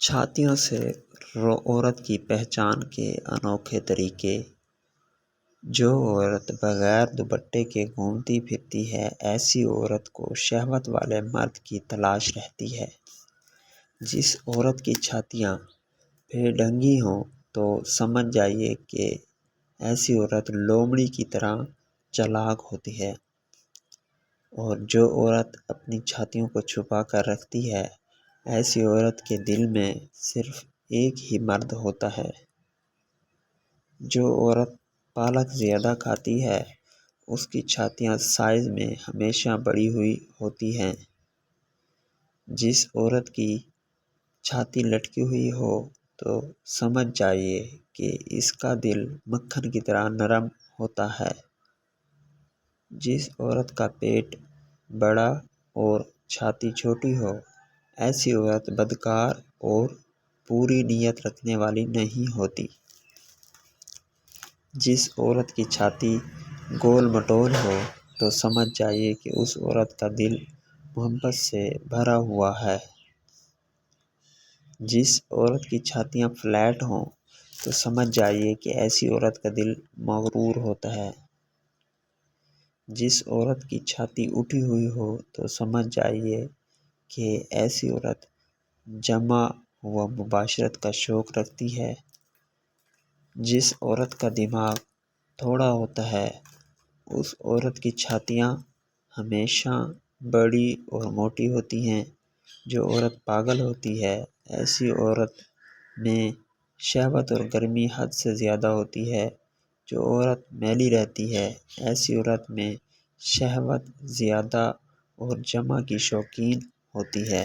چھاتیوں سے عورت کی پہچان کے انوکھے طریقے۔ جو عورت بغیر دوپٹے کے گھومتی پھرتی ہے، ایسی عورت کو شہوت والے مرد کی تلاش رہتی ہے۔ جس عورت کی چھاتیاں بے ڈھنگی ہوں تو سمجھ جائیے کہ ایسی عورت لومڑی کی طرح چالاک ہوتی ہے، اور جو عورت اپنی چھاتیوں کو چھپا کر رکھتی ہے، ایسی عورت کے دل میں صرف ایک ہی مرد ہوتا ہے۔ جو عورت پالک زیادہ کھاتی ہے، اس کی چھاتیاں سائز میں ہمیشہ بڑی ہوئی ہوتی ہیں۔ جس عورت کی چھاتی لٹکی ہوئی ہو تو سمجھ جائیے کہ اس کا دل مکھن کی طرح نرم ہوتا ہے۔ جس عورت کا پیٹ بڑا اور چھاتی چھوٹی ہو، ایسی عورت بدکار اور پوری نیت رکھنے والی نہیں ہوتی۔ جس عورت کی چھاتی گول مٹول ہو تو سمجھ جائیے کہ اس عورت کا دل محبت سے بھرا ہوا ہے۔ جس عورت کی چھاتیاں فلیٹ ہوں تو سمجھ جائیے کہ ایسی عورت کا دل مغرور ہوتا ہے۔ جس عورت کی چھاتی اٹھی ہوئی ہو تو سمجھ جائیے کہ ایسی عورت جمع و مباشرت کا شوق رکھتی ہے۔ جس عورت کا دماغ تھوڑا ہوتا ہے، اس عورت کی چھاتیاں ہمیشہ بڑی اور موٹی ہوتی ہیں۔ جو عورت پاگل ہوتی ہے، ایسی عورت میں شہوت اور گرمی حد سے زیادہ ہوتی ہے۔ جو عورت میلی رہتی ہے، ایسی عورت میں شہوت زیادہ اور جمع کی شوقین ہوتی ہے۔